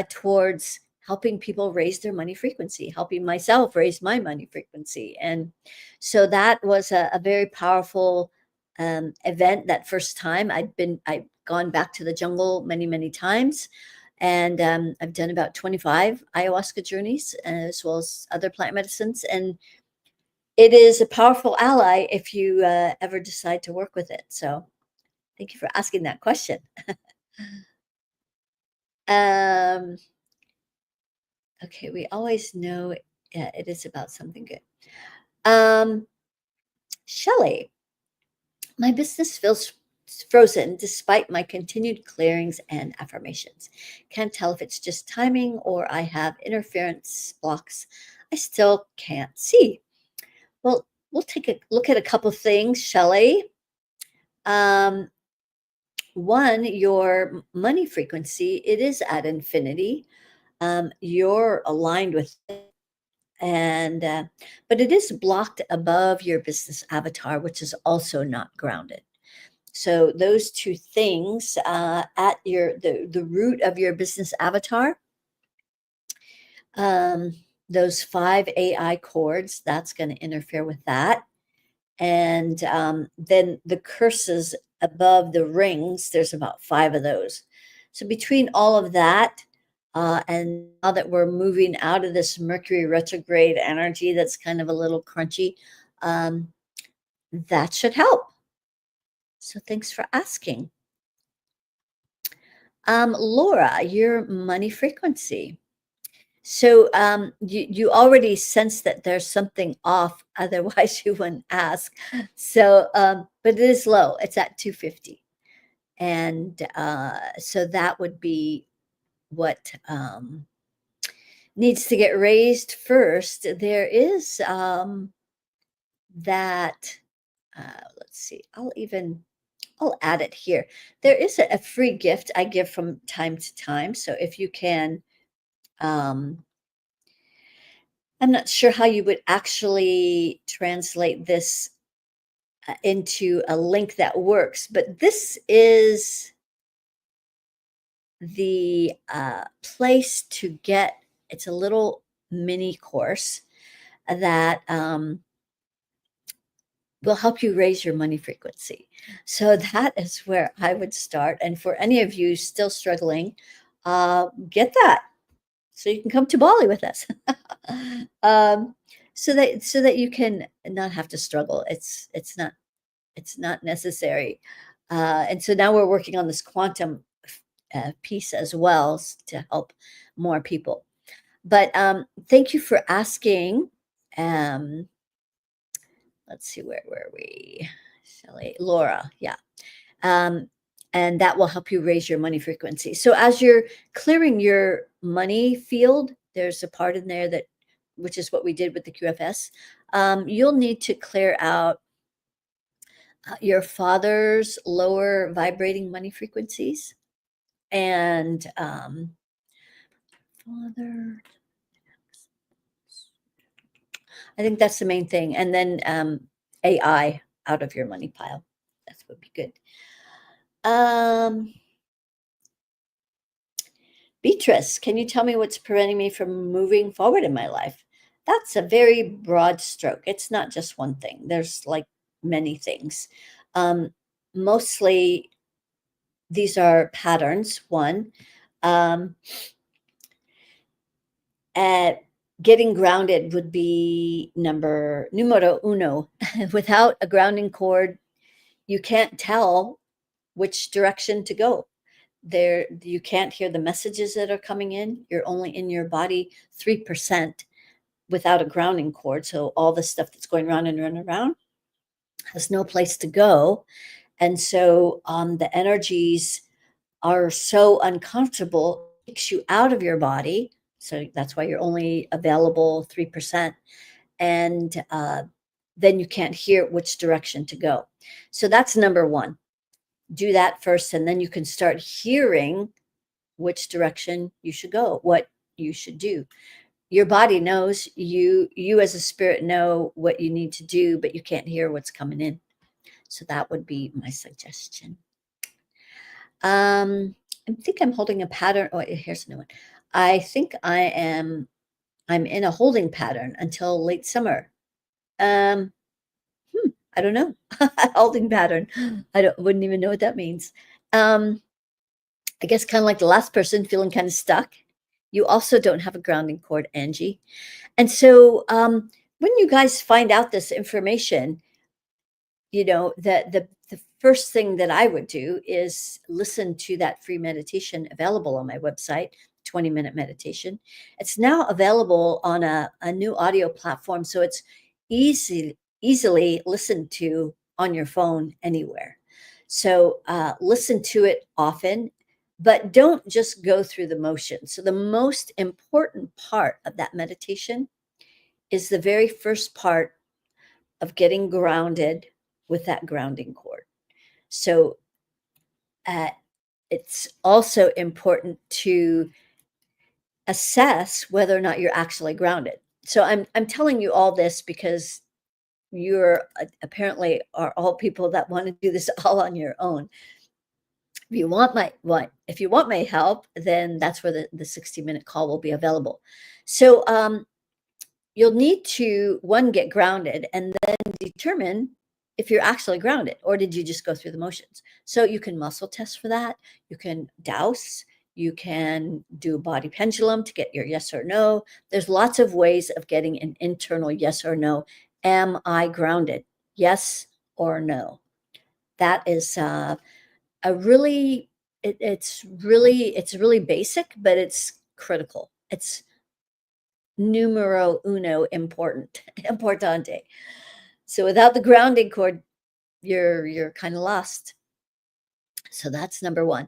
towards helping people raise their money frequency, helping myself raise my money frequency, and so that was a very powerful, event that first time. I've gone back to the jungle many, many times, and, I've done about 25 ayahuasca journeys, as well as other plant medicines, and it is a powerful ally if you ever decide to work with it. So thank you for asking that question. Um, okay, we always know it is about something good. Um, Shelley, my business feels frozen despite my continued clearings and affirmations. Can't tell if it's just timing or I have interference blocks I still can't see. Well, we'll take a look at a couple things, Shelley. Um, One, your money frequency, it is at infinity. You're aligned with it, and but it is blocked above your business avatar, which is also not grounded. So those two things, at the root of your business avatar, um, those five AI chords, that's going to interfere with that. And then the curses above the rings, there's about five of those. So between all of that, and now that we're moving out of this Mercury retrograde energy that's kind of a little crunchy, um, that should help. So thanks for asking. Laura, your money frequency. So you already sense that there's something off, otherwise you wouldn't ask. So, but it is low. It's at 250, and so that would be what needs to get raised first. There is that. Let's see. I'll add it here. There is a free gift I give from time to time. So if you can Um, I'm not sure how you would actually translate this into a link that works, but this is the place to get. It's a little mini course that will help you raise your money frequency. So that is where I would start. And for any of you still struggling, get that so you can come to Bali with us. um, so that you can not have to struggle. It's not necessary. And so now we're working on this quantum piece as well to help more people. But thank you for asking. Um, let's see, where were we? Shelley, Laura, yeah. Um, and that will help you raise your money frequency. So as you're clearing your money field, there's a part in there that, which is what we did with the QFS. You'll need to clear out your father's lower vibrating money frequencies and father. I think that's the main thing. And then AI out of your money pile. That would be good. Beatrice, can you tell me what's preventing me from moving forward in my life? That's a very broad stroke. It's not just one thing. There's like many things. Mostly these are patterns. One, um, at getting grounded would be numero uno. Without a grounding cord, you can't tell which direction to go. There, you can't hear the messages that are coming in. You're only in your body 3% without a grounding cord. So all the stuff that's going around and around has no place to go. And so the energies are so uncomfortable, it takes you out of your body. So that's why you're only available 3%. And then you can't hear which direction to go. So that's number one. Do that first, and then you can start hearing which direction you should go, what you should do. Your body knows, you as a spirit know what you need to do, but you can't hear what's coming in. So that would be my suggestion. I think I'm holding a pattern. Oh, here's a new one. I think I'm in a holding pattern until late summer. Um, I don't know. Holding pattern. Wouldn't even know what that means. I guess kind of like the last person, feeling kind of stuck. You also don't have a grounding cord, Angie. And so when you guys find out this information, the first thing that I would do is listen to that free meditation available on my website, 20-minute meditation. It's now available on a new audio platform, so it's easily listened to on your phone anywhere. So listen to it often, but don't just go through the motions. So the most important part of that meditation is the very first part of getting grounded with that grounding cord. So it's also important to assess whether or not you're actually grounded. So I'm telling you all this because you're apparently are all people that want to do this all on your own. If you want my help, then that's where the 60-minute call will be available. So you'll need to, one, get grounded and then determine if you're actually grounded or did you just go through the motions. So you can muscle test for that. You can dowse. You can do a body pendulum to get your yes or no. There's lots of ways of getting an internal yes or no. Am I grounded? Yes or no. That is it's really basic, but it's critical. It's numero uno importante. So without the grounding cord, you're kind of lost. So that's number one.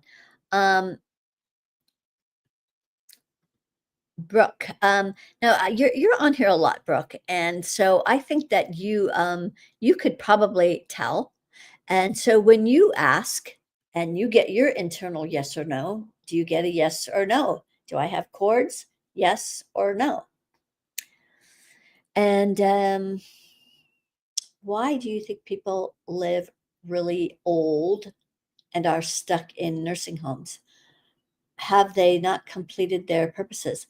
Brooke, now you're on here a lot, Brooke, and so I think that you could probably tell. And so when you ask and you get your internal yes or no, do you get a yes or no? Do I have cords? Yes or no? And why do you think people live really old and are stuck in nursing homes? Have they not completed their purposes?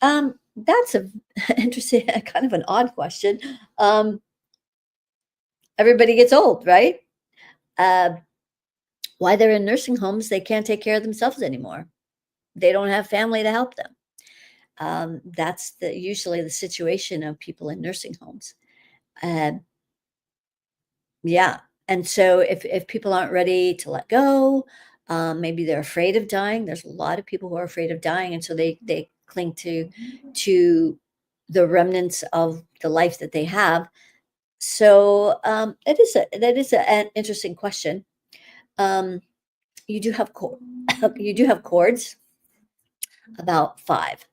That's a interesting, kind of an odd question. Um, Everybody gets old, right? Uh, why they're in nursing homes, they can't take care of themselves anymore. They don't have family to help them. That's usually the situation of people in nursing homes. Uh, yeah, and so if people aren't ready to let go, maybe they're afraid of dying. There's a lot of people who are afraid of dying, and so they cling to the remnants of the life that they have. So that is an interesting question. Um, you do have you do have chords, about 5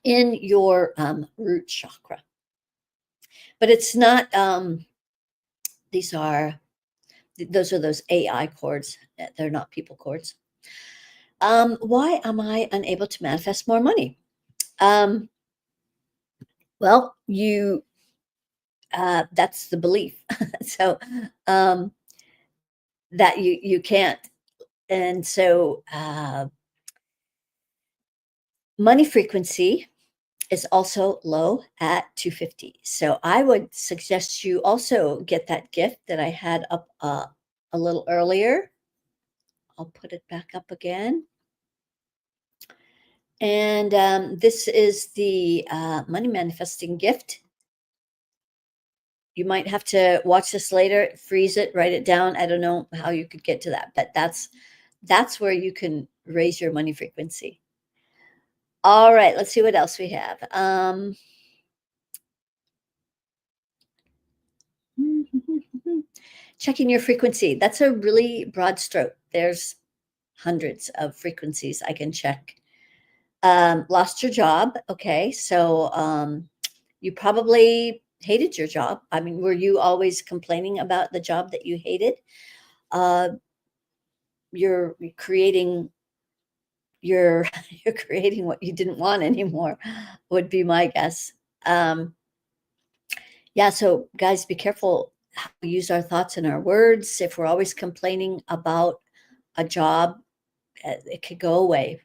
in your root chakra, but it's not. These are those are those AI chords. They're not people chords. Why am I unable to manifest more money? Um, well, you that's the belief. So um, that you can't, and so money frequency is also low at 250. So I would suggest you also get that gift that I had up a little earlier. I'll put it back up again. And this is the money manifesting gift. You might have to watch this later, freeze it, write it down. I don't know how you could get to that, but that's where you can raise your money frequency. All right, let's see what else we have. Checking your frequency. That's a really broad stroke. There's hundreds of frequencies I can check. Lost your job. Okay, so you probably hated your job. I mean, were you always complaining about the job that you hated? Uh, you're creating you're you're creating what you didn't want anymore, would be my guess. Um, yeah, so guys, be careful how we use our thoughts and our words. If we're always complaining about a job, it could go away.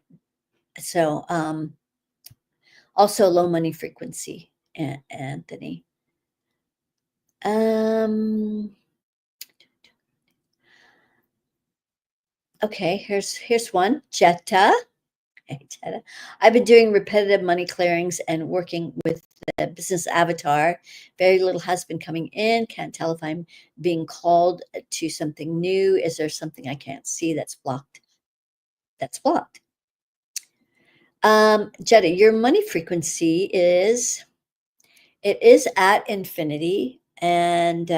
So also low money frequency, Anthony. Um, okay, here's one. Jetta. Hey, Jetta. I've been doing repetitive money clearings and working with the business avatar. Very little has been coming in. Can't tell if I'm being called to something new. Is there something I can't see that's blocked? That's blocked. Jetta, your money frequency is at infinity, and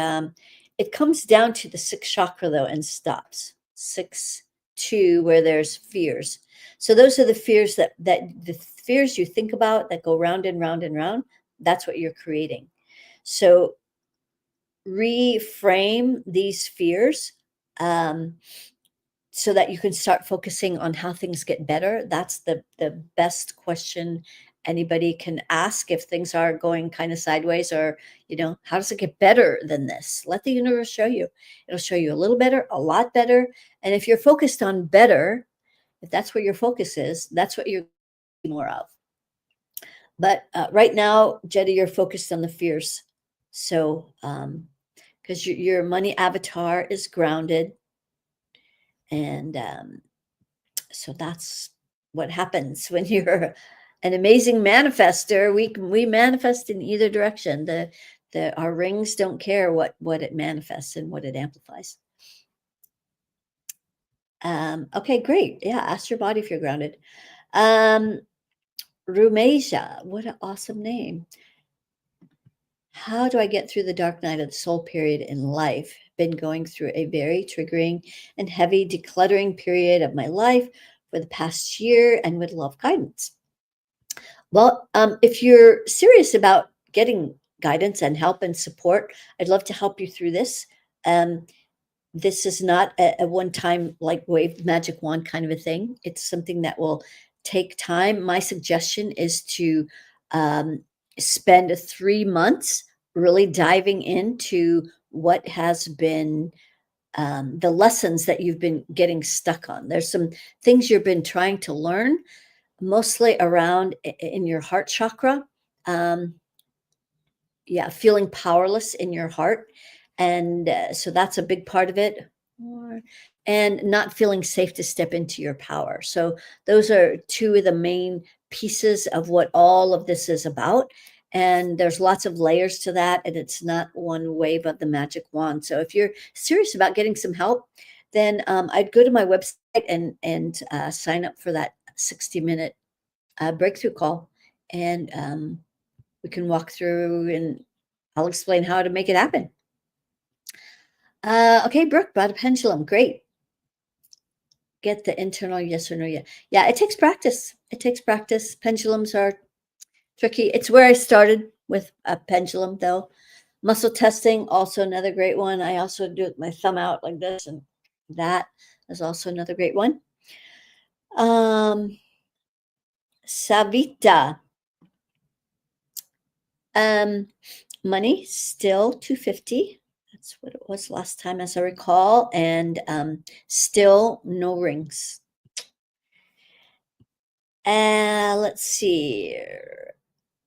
it comes down to the sixth chakra though and stops 6 2 where there's fears. So those are the fears that the fears you think about that go round and round and round. That's what you're creating. So reframe these fears. Um, so that you can start focusing on how things get better. That's the best question anybody can ask if things are going kind of sideways, or how does it get better than this? Let the universe show you. It'll show you a little better, a lot better. And if you're focused on better, if that's where your focus is, that's what you're more of. But right now, Jetta, you're focused on the fears. So because your money avatar is grounded, and so that's what happens when you're an amazing manifester. We manifest in either direction. The our rings don't care what it manifests and what it amplifies. Okay, great. Yeah, ask your body if you're grounded. um Rumeja, what an awesome name. How do I get through the dark night of the soul period in life? Been going through a very triggering and heavy decluttering period of my life for the past year and would love guidance. Well, if you're serious about getting guidance and help and support, I'd love to help you through this. Um, This is not a one-time, like, wave magic wand kind of a thing. It's something that will take time. My suggestion is to, um, spend 3 months really diving into what has been, the lessons that you've been getting stuck on. There's some things you've been trying to learn, mostly around in your heart chakra. Um, yeah, feeling powerless in your heart, and, so that's a big part of it, or and not feeling safe to step into your power. So those are 2 of the main pieces of what all of this is about, and there's lots of layers to that, and it's not one wave of the magic wand. So if you're serious about getting some help, then, I'd go to my website and sign up for that 60-minute, breakthrough call, and, we can walk through and I'll explain how to make it happen. Okay, Brooke, about a pendulum. Great. Get the internal yes or no. Yeah. Yeah, it takes practice. It takes practice. Pendulums are tricky. It's where I started with a pendulum, though. Muscle testing, also another great one. I also do it with my thumb out like this, and that is also another great one. Um, Savita. Um, Money still 250. That's what it was last time, as I recall, and still no rings. Let's see.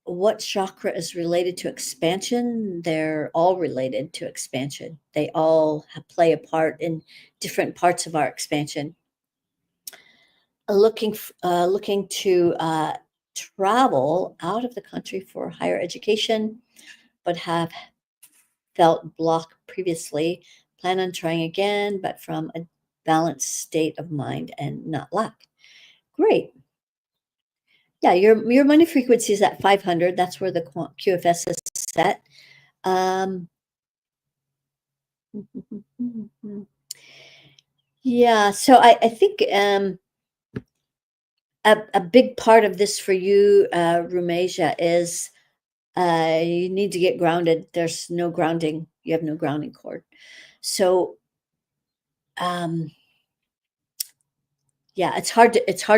What chakra is related to expansion? They're all related to expansion. They all play a part in different parts of our expansion. Looking to travel out of the country for higher education, but have felt blocked previously. Plan on trying again, but from a balanced state of mind and not lack. Great. Yeah, your money frequency is at 500. That's where the QFS is set. Um, yeah, so I think a big part of this for you, Rumeja, is you need to get grounded. There's no grounding. You have no grounding cord. So um, yeah, it's hard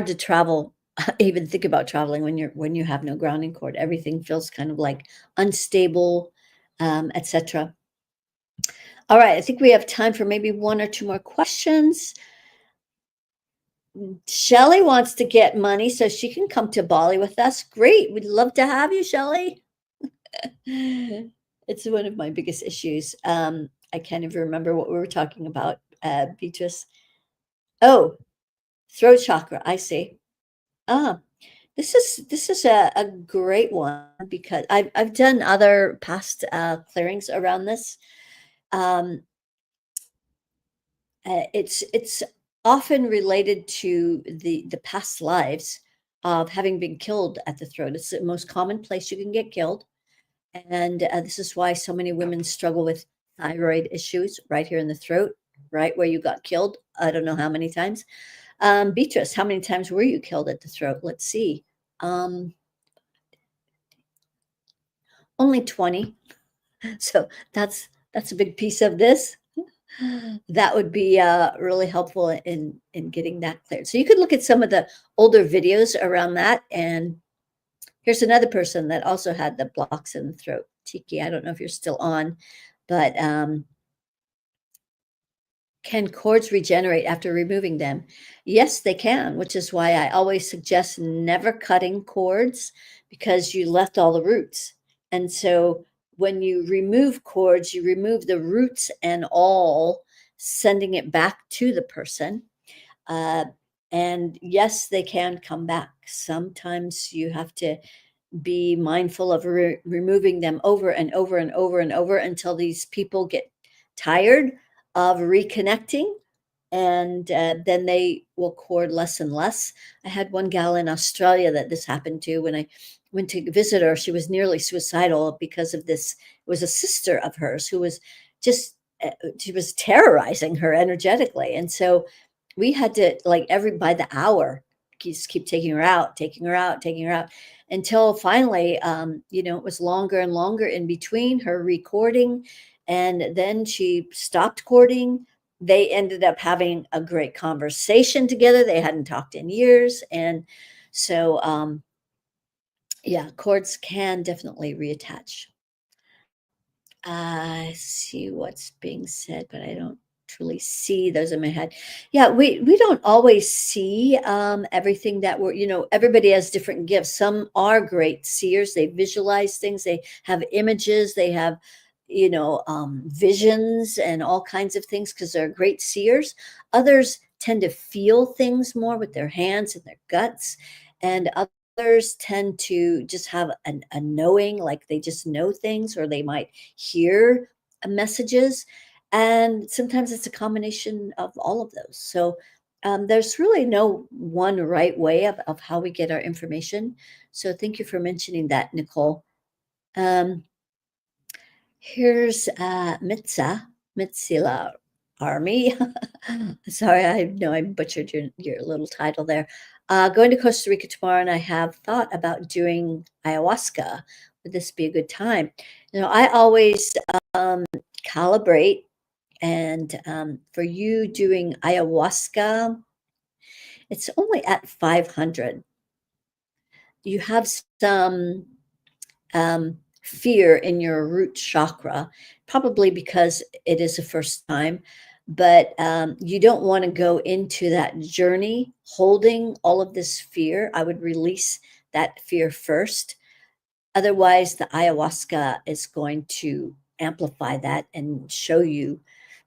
to travel, even think about traveling when you have no grounding cord. Everything feels kind of like unstable, etc. All right, I think we have time for maybe one or two more questions. Shelly wants to get money so she can come to Bali with us. Great. We'd love to have you, Shelly. It's one of my biggest issues. I can't even remember what we were talking about, Beatrice. Oh, throat chakra. I see. Ah, this is a great one because I've done other past clearings around this. Um, it's often related to the past lives of having been killed at the throat. It's the most common place you can get killed, and this is why so many women struggle with thyroid issues right here in the throat, right where you got killed. I don't know how many times. Beatrice, how many times were you killed at the throat? Let's see. Um, Only 20. So that's a big piece of this. That would be really helpful in getting that cleared. So you could look at some of the older videos around that. And here's another person that also had the blocks in the throat. Tiki, I don't know if you're still on, but can cords regenerate after removing them? Yes, they can, which is why I always suggest never cutting cords because you left all the roots. And so when you remove cords, you remove the roots and all, sending it back to the person. Uh, and yes, they can come back. Sometimes you have to be mindful of removing them over and over and over and over until these people get tired of reconnecting, and then they will cord less and less. I had one gal in Australia that this happened to. When I went to visit her, she was nearly suicidal because of this. It was a sister of hers who was just, she was terrorizing her energetically. And so we had to, like, every by the hour, just keep taking her out, taking her out, taking her out, until finally, it was longer and longer in between her recording. And then she stopped courting, they ended up having a great conversation together. They hadn't talked in years. And so, yeah, cords can definitely reattach. I see what's being said, but I don't truly see those in my head. Yeah, we don't always see everything that everybody has different gifts. Some are great seers. They visualize things. They have images. They have, visions and all kinds of things because they're great seers. Others tend to feel things more with their hands and their guts, and others tend to just have a knowing, like they just know things, or they might hear messages. And sometimes it's a combination of all of those. So there's really no one right way of how we get our information. So thank you for mentioning that, Nicole. Um, Here's Mitsila Army. Sorry, I know I butchered your little title there. Going to Costa Rica tomorrow, and I have thought about doing ayahuasca. Would this be a good time? I always calibrate, and for you doing ayahuasca, it's only at 500. You have some fear in your root chakra, probably because it is the first time. But you don't want to go into that journey holding all of this fear. I would release that fear first. Otherwise, the ayahuasca is going to amplify that and show you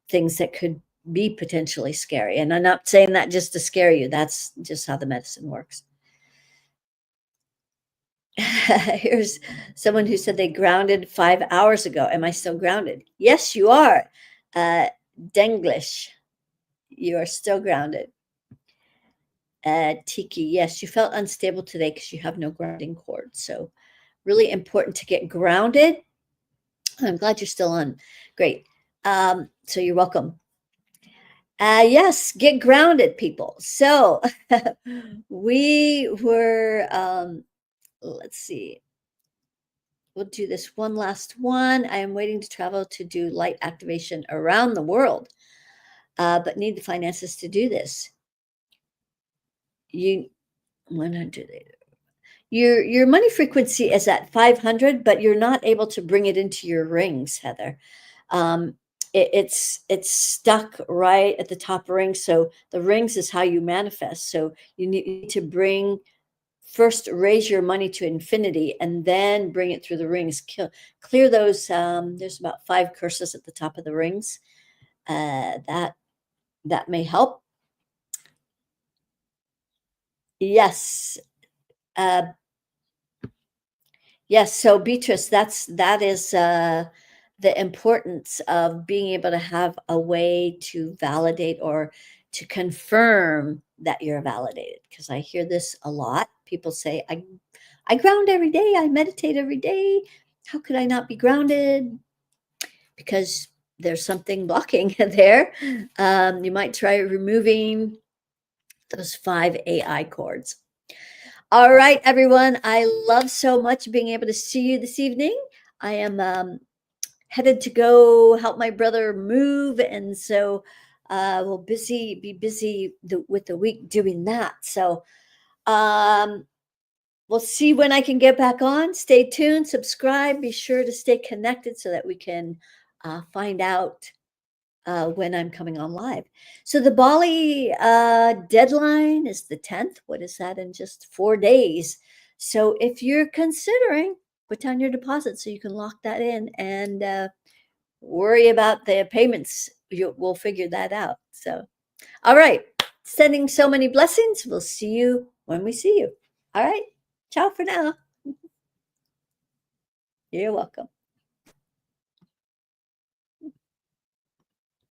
things that could be potentially scary. And I'm not saying that just to scare you, that's just how the medicine works. Here's someone who said they grounded 5 hours ago. Am I still grounded? Yes, you are. Denglish, you are still grounded. Tiki, yes, you felt unstable today because you have no grounding cord. So, really important to get grounded. I'm glad you're still on. Great. So, you're welcome. Yes, get grounded, people. So, we were, let's see. We'll do this one last one. I am waiting to travel to do light activation around the world, but need the finances to do this. You 100. Your money frequency is at 500, but you're not able to bring it into your rings, Heather. It's stuck right at the top ring. So the rings is how you manifest. So you need to first raise your money to infinity and then bring it through the rings. Clear those. There's about 5 curses at the top of the rings. That may help. Yes. Yes. So Beatrice, that is the importance of being able to have a way to validate or to confirm that you're validated. Because I hear this a lot. People say, I ground every day. I meditate every day. How could I not be grounded? Because there's something blocking there. You might try removing those 5 AI cords. All right, everyone. I love so much being able to see you this evening. I am headed to go help my brother move, and so we'll be busy with the week doing that. So we'll see when I can get back on. Stay tuned, subscribe, be sure to stay connected so that we can find out when I'm coming on live. So the Bali deadline is the 10th. What is that? In just 4 days. So if you're considering, put down your deposit so you can lock that in and worry about the payments. We'll figure that out. So, all right. Sending so many blessings. We'll see you when we see you. All right. Ciao for now. You're welcome.